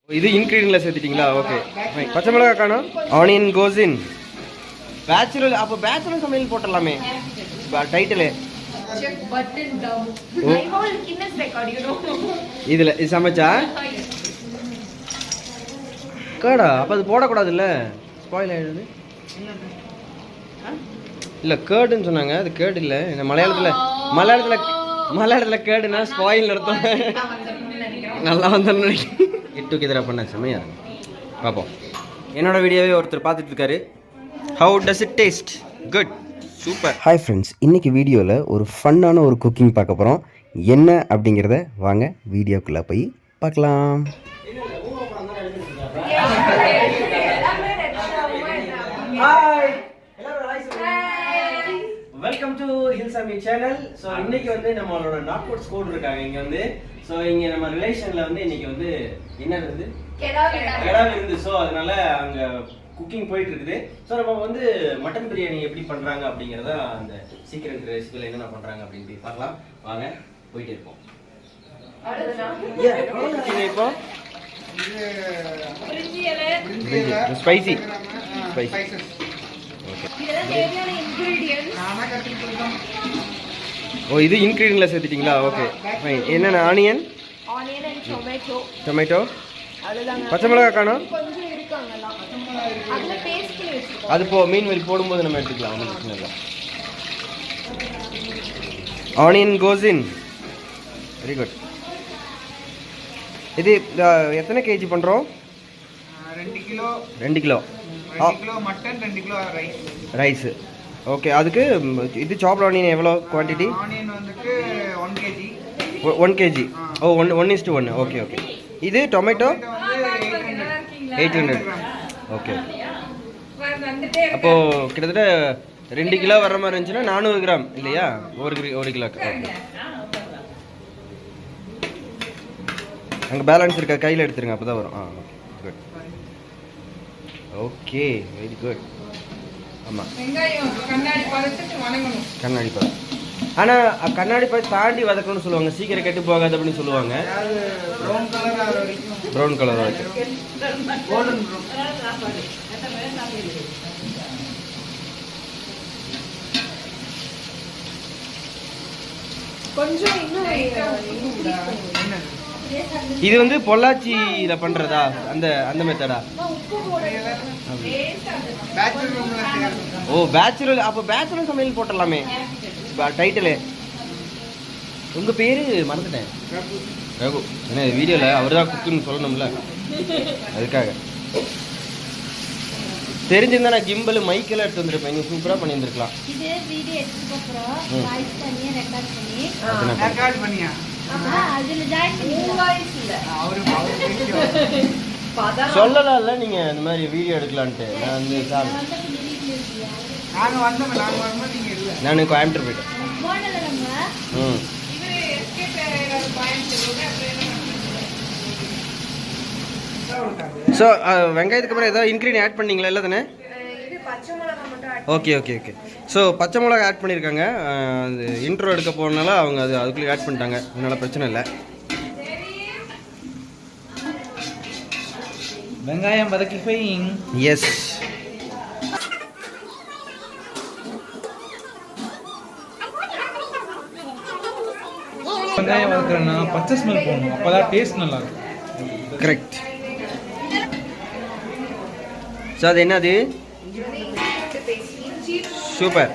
இது இன்கிரீடியன்ட்ல சேர்த்துட்டீங்களா? Okay fine. பச்சை மிளகாய் காணோம். ஆனியன் கோஸ் இன். பேச்சுலர் அப்போ பேச்சுலர் சமையல் போட்டுடலாமே டைட்டில். இதுல இது சமைச்சா கேடா? அப்போ அது போடக்கூடாதுல்ல, ஸ்பாயில் ஆயிடுது. இல்லை கேர்டுன்னு சொன்னாங்க, அது கேர்டு இல்லை. மலையாளத்தில் கேர்டுனா ஸ்பாயில் அர்த்தம். நல்லா வந்தோன்னு நினைக்கிறேன். கெட் டுகெதராக பண்ண செம்மையா பார்ப்போம். என்னோட வீடியோவே ஒருத்தர் பார்த்துட்டு இருக்காரு. How does it taste? Good, super. Hi friends, இன்றைக்கி வீடியோவில் ஒரு ஃபன்னான ஒரு குக்கிங் பார்க்க போகிறோம். என்ன அப்படிங்கிறத வாங்க வீடியோக்குள்ளே போய் பார்க்கலாம். Welcome to Hills and Me channel. So இன்னைக்கு வந்து நம்மளோட நாக் அவுட் ஸ்கோர் இருக்காங்க இங்கே வந்து. ஸோ இங்கே நம்ம ரிலேஷனில் வந்து இன்னைக்கு வந்து என்ன இருந்தது, கிடாவு இருந்து. ஸோ அதனால அங்கே குக்கிங் போயிட்டு இருக்குது. ஸோ நம்ம வந்து மட்டன் பிரியாணி எப்படி பண்ணுறாங்க அப்படிங்கிறத அந்த சீக்ரெட் ரெசிபியில் என்னென்ன பண்ணுறாங்க அப்படின்னு பார்க்கலாம். வாங்க போயிட்டு இருப்போம். இப்போ ஸ்பைசி ஓ, இது இன்கிரீடியன்ட்ல சேர்த்துட்டீங்களா? Okay fine. என்னென்ன? ஆனியன் டொமேட்டோ, பச்சை மிளகாய் காணோம். அது மீன் வெளி போடும்போது நம்ம எடுத்துக்கலாம், ஒன்றும் பிரச்சனை இல்லை. Onion goes in. Very good. இது எத்தனை கேஜி பண்ணுறோம்? 2 kilo mutton, 2 kilo rice. Okay, அதுக்கு இது சாப்ட் ஆனியன் எவ்வளோ குவான்டிட்டி? ஆனியன் வந்துட்டு 1 KG. 1 KG. Oh, 1:1. Okay okay. இது டொமேட்டோ 800. ஓகே. அப்போது கிட்டத்தட்ட 2 கிலோ வர்ற மாதிரி இருந்துச்சுன்னா 400 கிராம் இல்லையா? 1 கிலோக்கு. ஓகே, அங்கே பேலன்ஸ் இருக்க கையில் எடுத்துருங்க, அப்போ தான் வரும். Okay good. Okay, very good. ஆமாம், கண்ணாடி பழம். ஆனால் கண்ணாடி பழம் தாண்டி வதக்கணும்னு சொல்லுவாங்க, சீக்கிரம் கெட்டு போகாது அப்படின்னு சொல்லுவாங்க. ப்ரௌன் கலர் வரைக்கும். இது வந்து பொள்ளாச்சியில பண்றதா? அந்த மெத்தடா? ஓ, பேச்சுலர். அப்போ பேச்சுலர் சமையல் போட்டுடலாமே டைட்டில். உங்க பேரு மறந்துட்டேன். ரகு. ஏன்னா வீடியோல அவர் தான் குக்குன்னு சொல்லணும்ல, அதுக்காக. தெரிஞ்சிருந்தா நான் கிம்பல் மைக்கெல்லாம் எடுத்து வந்துருப்பேன். நீங்க சூப்பரா பண்ணியிருந்துருக்கலாம். சொல்லலாம்ல நீங்க இந்த மாதிரி வீடியோ எடுக்கலான்ட்டு. நான் வந்து நான் கோயம்புத்தூர் போயிட்டேன். ஸோ வெங்காயத்துக்கு அப்புறம் ஏதாவது இன்க்ரீடியன்ட் ஆட் பண்ணீங்களா? இல்லை தானே? Okay okay okay. ஸோ பச்சை மிளகா ஆட் பண்ணியிருக்காங்க. அது இன்ட்ரோ எடுக்க போகிறனால அவங்க அதுக்குள்ளே ஆட் பண்ணிட்டாங்க, அதனால பிரச்சனை இல்லை. வெங்காயம் வதக்கி போய். எஸ். வெங்காயம் வதக்குறேன்னா பச்சை ஸ்மெல் போகணும், அப்போதான் டேஸ்ட் நல்லா இருக்கும். கரெக்ட். ஸோ அது என்னது? சூப்பர்.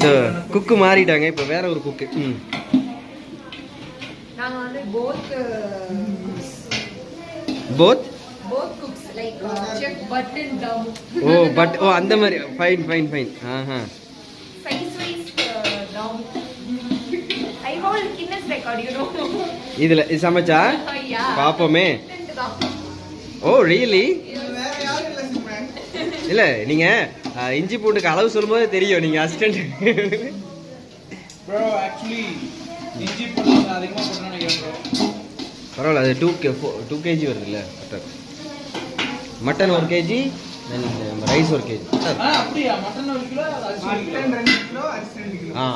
ஸோ குக்கு மாறிட்டாங்க, இப்போ வேற ஒரு குக்கு. போத் ஓ, பட் ஓ அந்த மாதிரி. Fine fine fine. ஆஹா. இதுல இது சமைச்சா பாப்போமே. ஓ ரியலி? இல்ல நீங்க இஞ்சி பூண்டுக்கு அளவு சொல்லும்போது தெரியும் நீங்க அசிஸ்டன்ட். பரவாயில்ல, அது 2 கேஜி வருது இல்லை? Mutton 1 KG, rice 1 KG.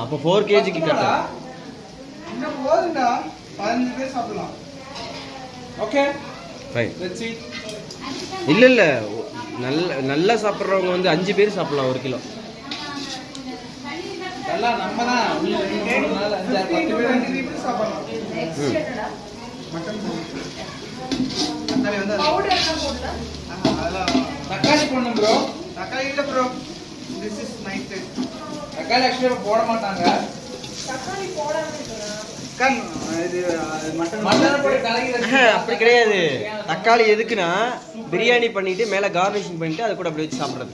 அப்போ 4 கேஜிக்கு கரெக்டா? 15 பேர் சாப்பிடலாம். Okay fine. Let's eat. இல்லை நல்லா சாப்பிட்றவங்க வந்து 5 பேர் சாப்பிடலாம் 1 கிலோ. எல்லாம் நம்ம தான் 2 3 4 5 6 10 பேர் 5 பேர் சாப்பிடலாம். மட்டன் தக்காளி வந்து பவுடர் எல்லாம் போடலாம். அதெல்லாம் தக்காளி போடணும் ப்ரோ. தக்காளி இல்ல ப்ரோ. This is night. தக்காளி एक्चुअली போட மாட்டாங்க. தக்காளி போடாம இருக்கணும். இது மட்டன் போட்டு கலக்கி அப்படி கிடையாது. தக்காளி எதுக்குன்னா பிரியாணி பண்ணிட்டு மேல கார்னிஷிங் பண்ணிட்டு அது கூட அப்படி வச்சு சாப்பிடுறது.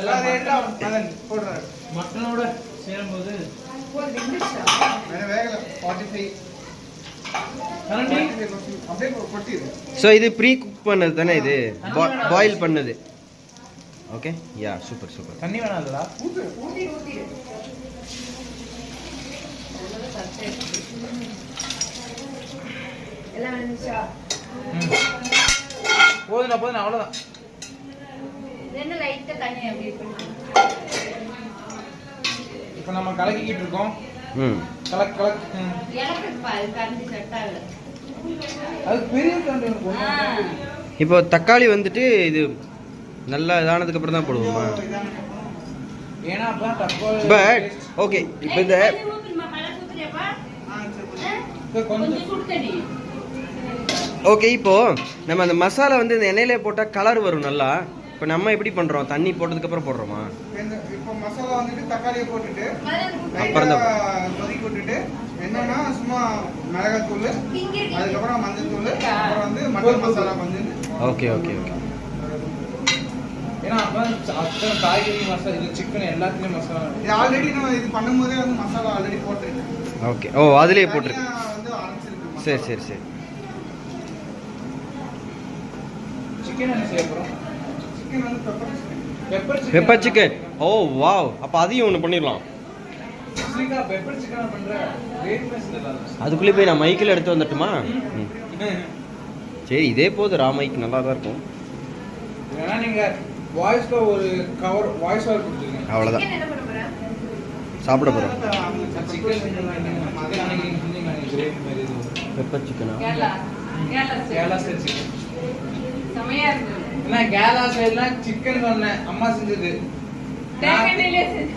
எல்லாம் ரேட்டா மதன் போடுறாரு. மட்டனோட சேரும்போது வேகல 45 அப்படியே கொட்டிடு. ஸோ இது ப்ரீ குக் பண்ணது தானே, இது பாயில் பண்ணது. Okay yeah super super. தண்ணி வேணாம்டா. ஊத்து எல்லாம் வந்துச்சா? போதும் அவ்வளவுதான். என்ன லைட்டா தண்ணி அப்படியே பண்ணு. இப்போ நம்ம கலக்கிட்டு இருக்கோம். கலக் எனக்கு பால் கரண்டி செட் ஆகல. அது பெரிய கரண்டி ஒன்னு. இப்போ தக்காளி வந்துட்டு இது நல்லா இதானதுக்கு அப்புறம் தான் போடுவோமா? ஏனா அப்ப தக்காளி பட் ஓகே இப்போ இந்த கொஞ்சம் சுடுதண்ணி. ஓகே இப்போ நம்ம அந்த மசாலா வந்து இந்த எண்ணெயில போட்டா கலர் வரும் நல்லா. இப்போ நம்ம எப்படி பண்றோம்? தண்ணி போட்டதுக்கு அப்புறம் போடுறோமா? இப்போ மசாலா வந்துட்டு தக்காளியை போட்டுட்டு அப்புறம் தான் கொதிக்க விட்டுட்டு என்னன்னா சும்மா மிளகாய் தூள், அதுக்கப்புறம் மஞ்சள் தூள், அப்புறம் வந்து மட்டன் மசாலா கொஞ்சம். Okay okay okay. ஏன்னா அப்போ காய்கறி மசாலா இது சிக்கன் எல்லாத்துலயும் மசாலா இது ஆல்ரெடி நம்ம இது பண்ணும்போதே வந்து மசாலா ஆல்ரெடி போட்டுருக்கேன். ஓகே. ஓ அதுலயே போட்டுருக்கு. வந்து அரைச்சிருக்கு. சரி சரி சரி. சிக்கன் என்ன செய்ய போறோம்? சிக்கன் வந்து பெப்பர் சிக்கன். ஓ வாவ். அப்ப அதையும் ஒன்று பண்ணிடலாம். ஸ்ரீகா பெப்பர் சிக்கன் பண்ற கிரேட்னஸ் இல்ல. அதுக்குள்ளே போய் நான் மைக்கில் எடுத்து வந்துட்டுமா? சரி இதே போது மைக் நல்லா தான் இருக்கும். ஏன்னா நீங்க வாய்ஸ்ல ஒரு கவர் வாய்ஸ் ஓவர் கொடுத்துருங்க. அவ்வளோதான். என்ன பண்ண போற? சாப்பிட போகிறோம். பெப்பர் சிக்கனா? Kerala style chicken. சமையா இருக்கு. என்ன கேரளா ஸ்டைல்னா சிக்கன் சொன்னேன் அம்மா செஞ்சது. தேங்கெண்ணெயிலே செஞ்சு.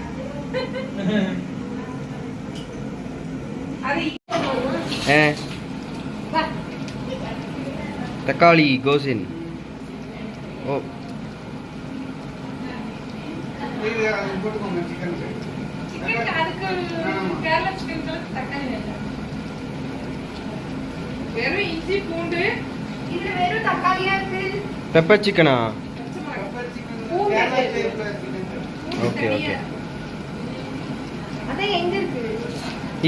அது தக்காளி கோசின். ஓ இது போட்டுக்கோங்க சிக்கன். சிக்கன் அதுக்கு கேரளா சிக்கன் தக்காளி வேண்டாம். வெறும் இஞ்சி பூண்டு. இது வெறும் தக்காளியா இருக்கு. பெப்பர் சிக்கனா? பெப்பர் சிக்கன் பூண்டு Kerala style chicken. Okay okay. அதான் எங்க இருக்கு?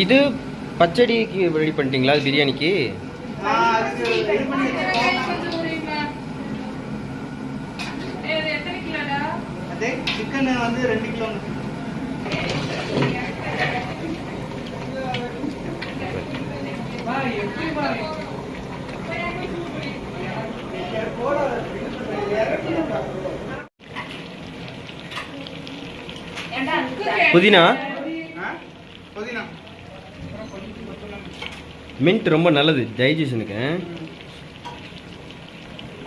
இது பச்சடிக்கு ரெடி பண்ணிட்டீங்களா? பிரியாணிக்கு? அதுக்கு ரெடி பண்ணி எத்தனை கிலோடா? அதே சிக்கன் வந்து 2 கிலோ. வா எப்படி வா புதினா புதினா மின்ட் ரொம்ப நல்லது டைஜஷனுக்கு.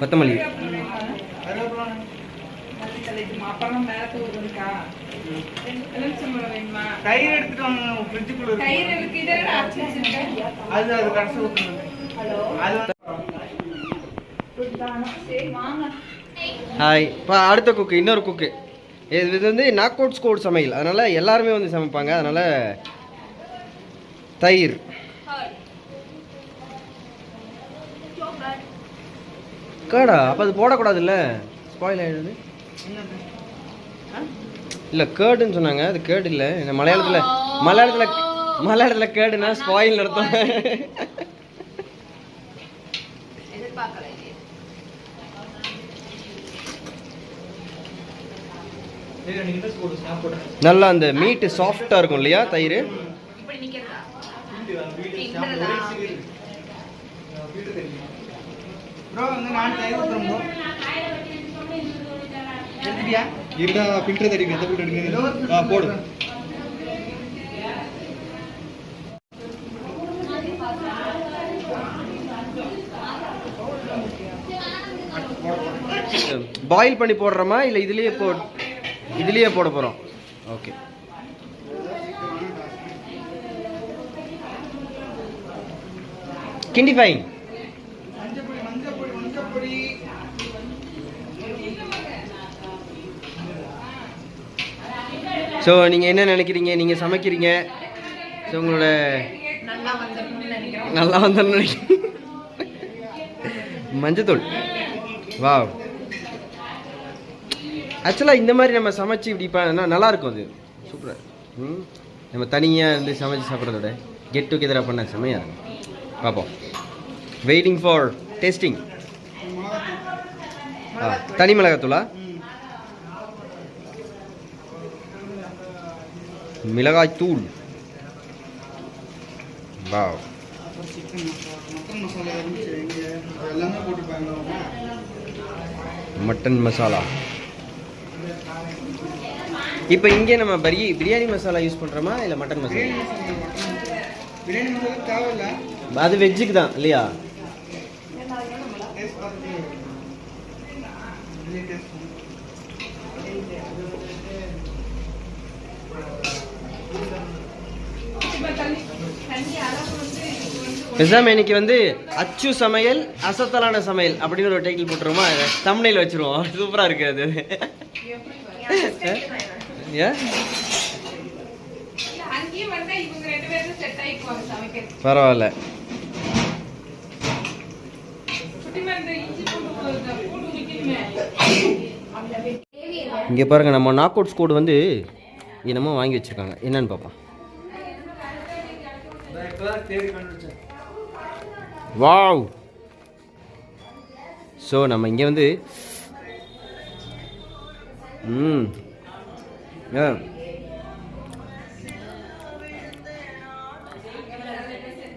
கொத்தமல்லி. தயிர் எடுத்துட்டு வாங்க ஃப்ரிட்ஜுக்குள்ள அது அது கடைசி ஊத்துங்க. ஹாய். இப்போ அடுத்த குக்கு, இன்னொரு குக்கு. இது வந்து நாக் அவுட் ஸ்கோர் சமையல், அதனால எல்லாருமே வந்து சமைப்பாங்க. அதனால தயிர். கேடா? அப்போ அது போடக்கூடாதுல்ல, ஸ்பாயில் ஆகிடுது. இல்லை கேர்டுன்னு சொன்னாங்க, அது கேர்டு இல்லை. மலையாளத்தில் கேர்டுனா ஸ்பாயில் நடத்தும். நல்லா அந்த மீட்டு சாஃப்டாக இருக்கும் இல்லையா தயிர்? ப்ரோ வந்து நான் தயிர் ஊத்துறேன் ப்ரோ. எடுத்துட்டியா? இருடா ஃபில்டர் தடிங்க, எந்த ஃபில்டர் எடுங்க? போடு. பாயில் பண்ணி போடுறோமா இல்லை இதுலேயே போட போகிறோம்? ஓகே. கிண்டி ஃபைன். ஸோ நீங்கள் என்ன நினைக்கிறீங்க? நீங்கள் சமைக்கிறீங்க, ஸோ உங்களோட நல்லா வந்தோம்னு நினைக்கிறீங்க. மஞ்சத்தூள். வாவ். ஆக்சுவலாக இந்த மாதிரி நம்ம சமைச்சு இப்படி நல்லாயிருக்கும். அது சூப்பராக. நம்ம தனியாக இருந்து சமைச்சு சாப்பிட்றதோட கெட் டுகெதராக பண்ண செம்மையாக இருக்கும். பார்ப்போம். Waiting for tasting. தனி மிளகாத்தூளா? மிளகாய் தூள். வாவ். மட்டன் மசாலா. இப்போ இங்கே நம்ம பிரியாணி மசாலா யூஸ் பண்ணுறோமா இல்லை மட்டன் மசாலா? பிரியாணி மசாலா தேவையில்லை, அது வெஜ்ஜுக்கு தான் இல்லையா? பேசாம இன்னைக்கு வந்து அச்சு சமையல் அசத்தலான சமையல் அப்படின்னு ஒரு டைட்டில் போட்டுருமா? தம்ப்நெயில் வச்சிருவோம். சூப்பரா இருக்கு அது. பரவாயில்ல. இங்க பாருங்க, நம்ம நாக் அவுட் ஸ்கோட் வந்து என்னமோ வாங்கி வச்சிருக்காங்க. என்னன்னு பார்ப்போம். வாவ். ஸோ நம்ம இங்கே வந்து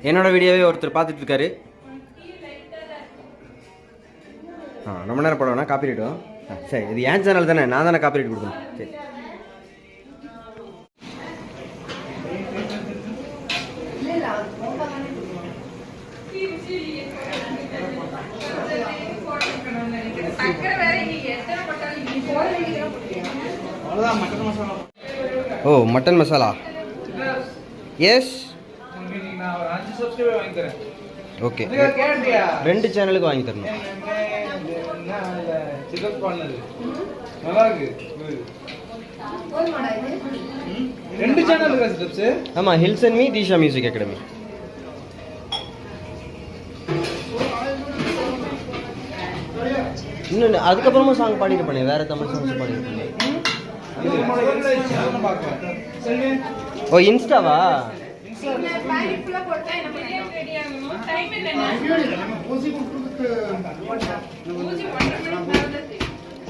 என்னோட வீடியோவே ஒருத்தர் பார்த்துட்டு இருக்காரு. ரொம்ப நேரம் போட வேணா, காப்பிரைட் வரும். சரி, இது ஏன் சேனல் தானே, நான் தானே காப்பிரைட் கொடுக்கணும். சரி. Oh, mutton masala. Yes, okay. 2 சேனலுக்கு வாங்கி தரணும். ஆமா, Hills and Me, Disha music academy. இன்னொன்று அதுக்கப்புறமா சாங் பாடிட்டு பண்ணேன், வேற தமிழ் சாங்ஸ் பாடிட்டு பண்ணேன். ஓ, இன்ஸ்டாவா?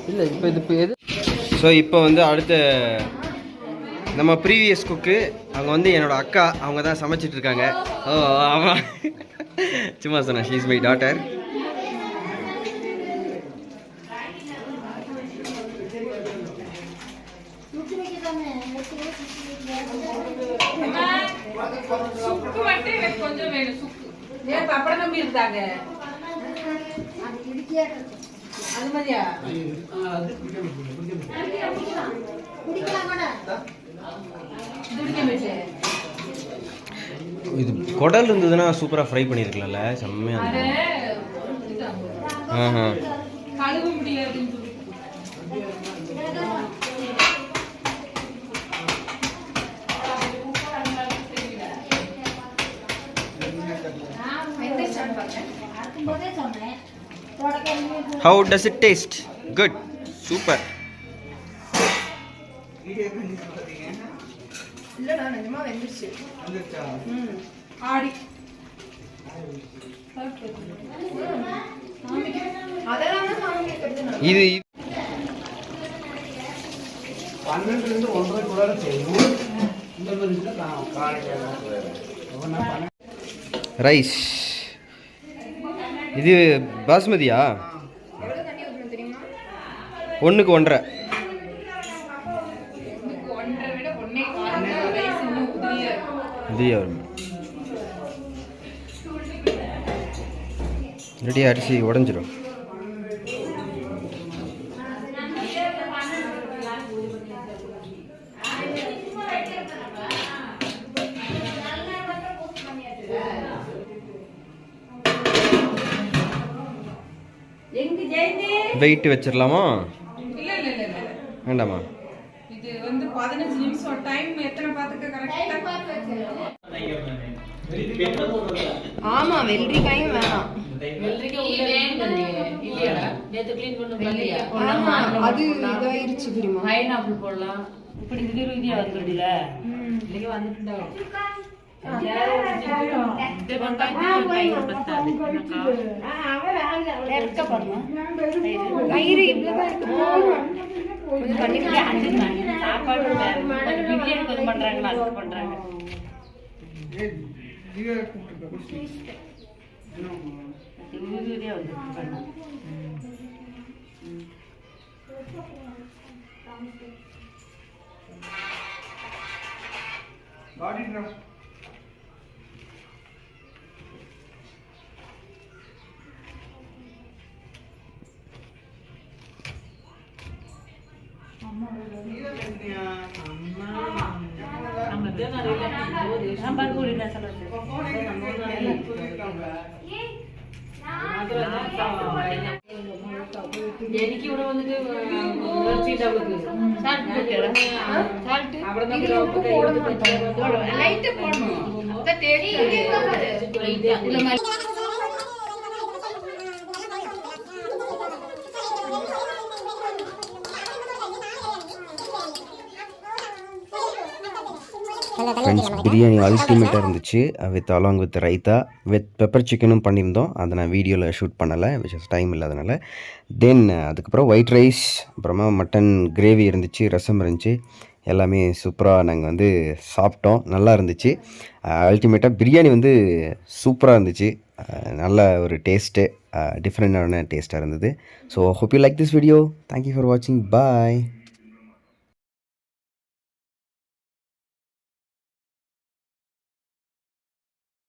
இல்லை, இப்போ இது எது? ஸோ இப்போ வந்து அடுத்த நம்ம ப்ரீவியஸ் குக்கு அவங்க வந்து என்னோட அக்கா, அவங்க தான் சமைச்சிட்டு இருக்காங்க. ஓ ஆமாம், சும்மா சொன்னேன். She is my daughter. இது குடல் இருந்ததுன்னா சூப்பராக ஃப்ரை பண்ணியிருக்கலாம்ல, செம்மையாக How does it taste? Good. Super. இது ரைஸ். இது பாஸ்மதியா? 1க்கு 1.5. இதுயா வரும். ரெடி அரிசி உடஞ்சிரும். வெயிட் வச்சிடலாமா? இல்ல இல்ல இல்ல இல்ல வேண்டாமா? இது வந்து 15 நிமிஷம் டைம் எத்தனை பாத்துக்க கரெக்ட்டா ஆமா வெள்ளரிக்காயும் வேணாம். ஆமா அது இதாயிருச்சு தெரியுமா? பைனாப்பிள் போடலாம். இப்படி திடீர் விதியா வந்துடுல இல்லையா வந்துட்டா சாப்பாடு பிரியாணி கொஞ்சம் பண்றாங்களா அதுக்கு பண்றாங்க. சாம்பார் பொடி എനിക്ക് ഇവിടെ വന്നിട്ട് ஃப்ரெண்ட்ஸ் பிரியாணி அல்டிமேட்டாக இருந்துச்சு with along with raita with pepper சிக்கனும் பண்ணியிருந்தோம். அதை நான் வீடியோவில் ஷூட் பண்ணலை விச் டைம் இல்லாதனால. தென் அதுக்கப்புறம் ஒயிட் ரைஸ், அப்புறமா மட்டன் கிரேவி இருந்துச்சு, ரசம் இருந்துச்சு. எல்லாமே சூப்பராக நாங்கள் வந்து சாப்பிட்டோம். நல்லா இருந்துச்சு. அல்டிமேட்டாக பிரியாணி வந்து சூப்பராக இருந்துச்சு. நல்ல ஒரு டேஸ்ட்டு, டிஃப்ரெண்டான டேஸ்ட்டாக இருந்தது. So hope you like this video. Thank you for வாட்சிங். பாய்.